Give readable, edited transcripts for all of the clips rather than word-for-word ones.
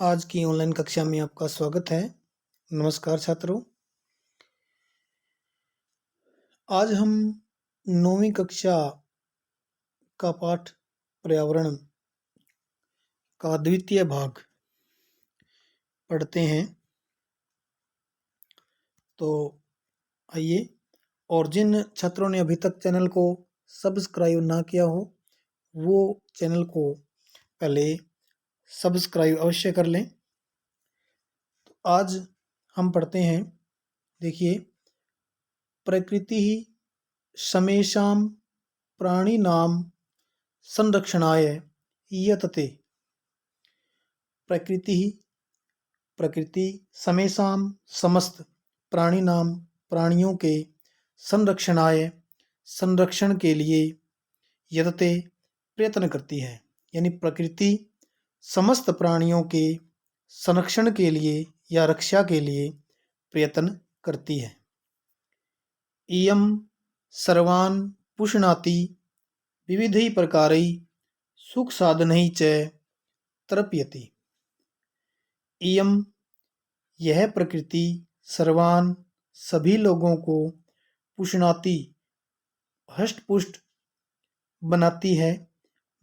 आज की ऑनलाइन कक्षा में आपका स्वागत है। नमस्कार छात्रों। आज हम 9वीं कक्षा का पाठ पर्यावरण का द्वितीय भाग पढ़ते हैं। तो आइए, और जिन छात्रों ने अभी तक चैनल को सब्सक्राइब ना किया हो वो चैनल को पहले सब्सक्राइब अवश्य कर लें। तो आज हम पढ़ते हैं, देखिए, प्रकृति समेषां प्राणिनां संरक्षणाय यतते। प्रकृति समेषां समस्त प्राणिनां प्राणियों के संरक्षण के लिए यतते प्रयत्न करती है। यानी प्रकृति समस्त प्राणियों के संरक्षण के लिए या रक्षा के लिए प्रयत्न करती है। इयं सर्वान् पुष्णाति विविधैः प्रकारैः सुख साधनैः च तर्पयति। इयं यह प्रकृति सर्वान् सभी लोगों को पुष्णाति हष्ट पुष्ट बनाती है।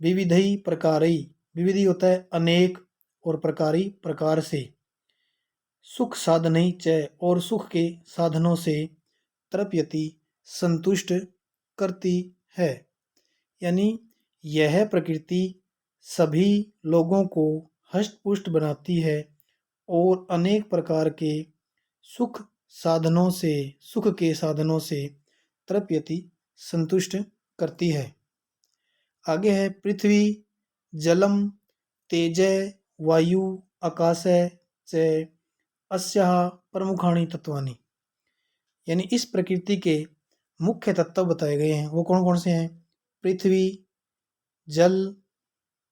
विविधैः प्रकारैः, विविधि होता है अनेक, और प्रकारी प्रकार से, सुख साधनैः च और सुख के साधनों से, तर्पयति संतुष्ट करती है। यानी यह प्रकृति सभी लोगों को हष्ट पुष्ट बनाती है और अनेक प्रकार के सुख के साधनों से तर्पयति संतुष्ट करती है। आगे है पृथ्वी जलम तेजः वायु आकाशः च अस्याः प्रमुखानि तत्वानि। यानी इस प्रकृति के मुख्य तत्व बताए गए हैं। वो कौन कौन से हैं? पृथ्वी, जल,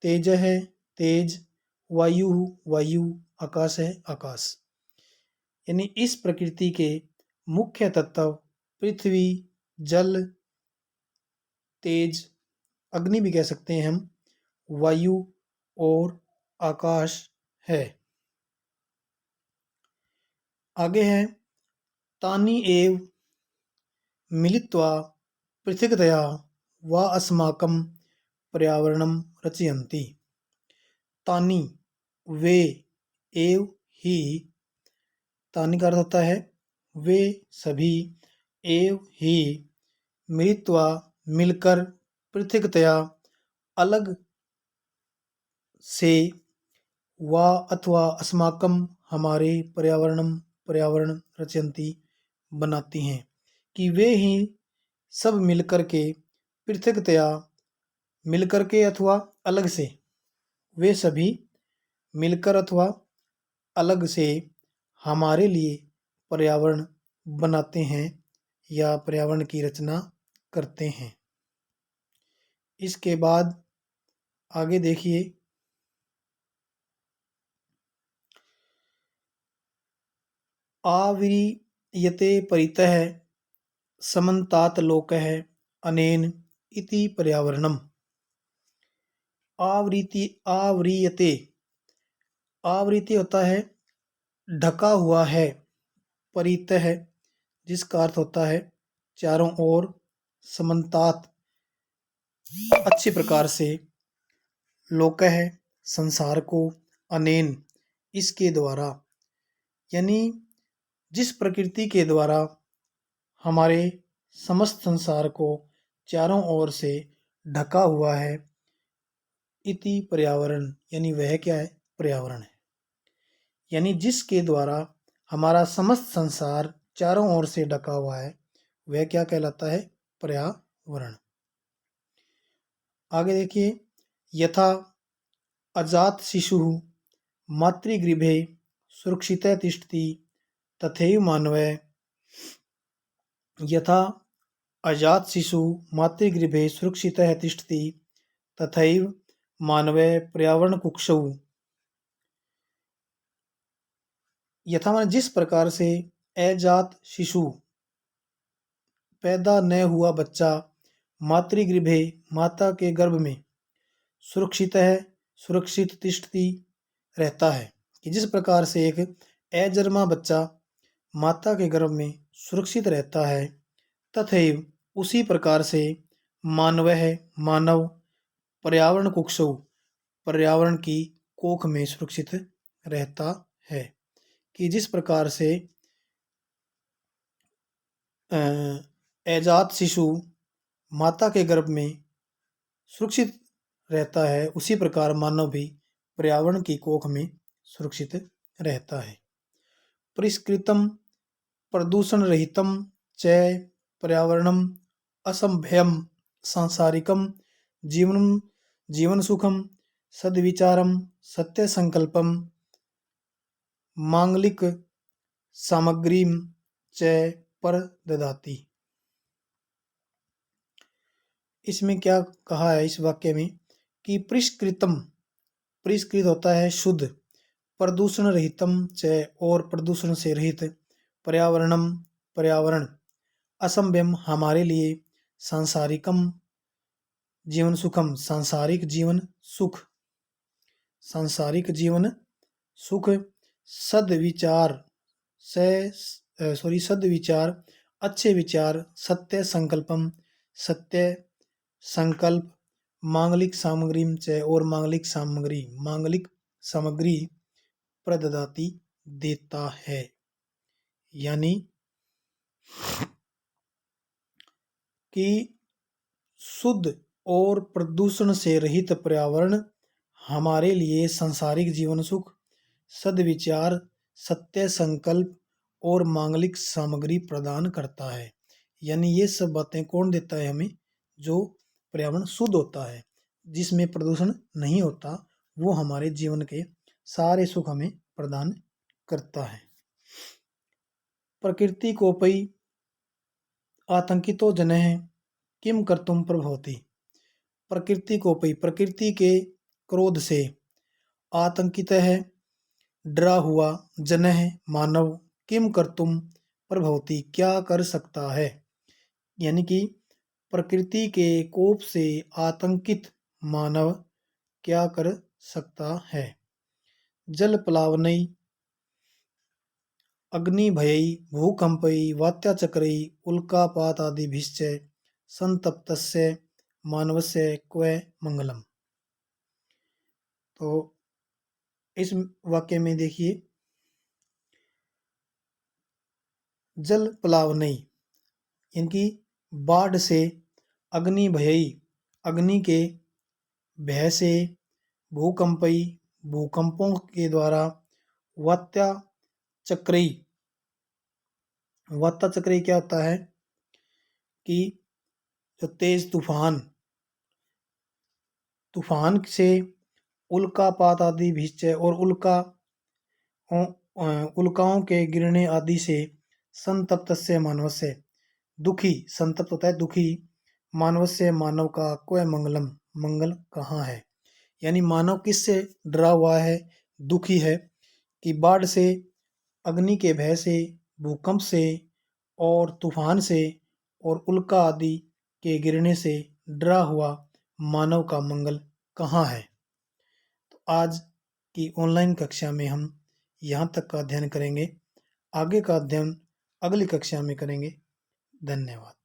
तेजः तेज, वायु वायु, आकाश है आकाश। यानी इस प्रकृति के मुख्य तत्व पृथ्वी, जल, तेज, अग्नि भी कह सकते हैं हम, वायु और आकाश है। आगे है तानि एव मिलित्वा पृथक्तया वा अस्माकं पर्यावरणं रचयन्ति। तानि वे, एव ही, तानि का अर्थ होता है वे सभी, एव ही, मिलित्वा मिलकर, पृथक्तया अलग से, वा अथवा अस्माकं हमारे, पर्यावरण रचयन्ति बनाती हैं। कि वे ही सब मिलकर के, पृथक्तया मिलकर के अथवा अलग से, वे सभी मिलकर अथवा अलग से हमारे लिए पर्यावरण बनाते हैं या पर्यावरण की रचना करते हैं। इसके बाद आगे देखिए, आव्रियते परितः समन्तात लोकः अनेन इति पर्यावरणम्। आव्रियते होता है ढका हुआ है, परितः जिसका अर्थ होता है चारों ओर, समन्तात अच्छी प्रकार से, लोकः संसार को, अनेन इसके द्वारा। यानी जिस प्रकृति के द्वारा हमारे समस्त संसार को चारों ओर से ढका हुआ है, इति पर्यावरण, यानी वह क्या है? पर्यावरण है। यानी जिसके द्वारा हमारा समस्त संसार चारों ओर से ढका हुआ है, वह क्या कहलाता है? पर्यावरण। आगे देखिए, यथा अजात शिशुः मातृगृभे सुरक्षितः तिष्ठति तथैव मानवः। यथा अजात शिशुः मातृगृभे सुरक्षितः तिष्ठति तथैव मानवः पर्यावरण कुक्षौ। यथा माने जिस प्रकार से अजात शिशु, पैदा न हुआ बच्चा, मातृगृभे माता के गर्भ में, सुरक्षित तिष्ठति रहता है, कि जिस प्रकार से एक अजन्मा बच्चा माता के गर्भ में सुरक्षित रहता है, तथैव उसी प्रकार से मानव पर्यावरण कुक्षौ पर्यावरण की कोख में सुरक्षित रहता है। कि जिस प्रकार से अजात शिशु माता के गर्भ में सुरक्षित रहता है, उसी प्रकार मानव भी पर्यावरण की कोख में सुरक्षित रहता है। परिष्कृतम प्रदूषण रहितम च पर्यावरणम असंभयम सांसारिकम जीवनम जीवन सुखम सद्विचारम सत्य संकल्पम मांगलिक सामग्रीम च प्रददाति। इसमें क्या कहा है इस वाक्य में कि परिष्कृत होता है शुद्ध, प्रदूषण रहितम च और प्रदूषण से रहित, पर्यावरण, असंभ्यम हमारे लिए, सांसारिकम जीवन सुखम सांसारिक जीवन सुख, सद्विचार अच्छे विचार, सत्य संकल्प, मांगलिक सामग्री और मांगलिक सामग्री प्रददाति देता है। यानी कि शुद्ध और प्रदूषण से रहित पर्यावरण हमारे लिए सांसारिक जीवन सुख, सद्विचार, सत्य संकल्प और मांगलिक सामग्री प्रदान करता है। यानी ये सब बातें कौन देता है हमें? जो पर्यावरण शुद्ध होता है, जिसमें प्रदूषण नहीं होता, वो हमारे जीवन के सारे सुख हमें प्रदान करता है। प्रकृति कोपई आतंकितो जनः किम कर्तुम प्रभवति। प्रकृति कोपई प्रकृति के क्रोध से, आतंकित है डरा हुआ, जनः मानव, किम कर्तुम प्रभवति क्या कर सकता है। यानी कि प्रकृति के कोप से आतंकित मानव क्या कर सकता है। जल प्लावनई अग्निभयै भूकंपै वात्याचक्रै उल्कापातादिभिश्च संतप्तस्य मानवस्य क्व मंगलम। तो इस वाक्य में देखिए, जल प्लावनई इनकी बाढ़ से, अग्नि भयई अग्नि के भय से, भूकंपई भूकंपों के द्वारा, वात्याचक्री क्या होता है कि जो तेज तूफान से, उल्कापात आदि भीष्च और उल्काओं के गिरने आदि से, संतप्तस्य मानवस्य दुखी, संतप्त होता है दुखी, मानवस्य मानव का क्व मंगलम मंगल कहाँ है। यानी मानव किससे डरा हुआ है, दुखी है कि बाढ़ से, अग्नि के भय से, भूकंप से और तूफान से और उल्का आदि के गिरने से डरा हुआ मानव का मंगल कहाँ है। तो आज की ऑनलाइन कक्षा में हम यहाँ तक का अध्ययन करेंगे। आगे का अध्ययन अगली कक्षा में करेंगे। धन्यवाद।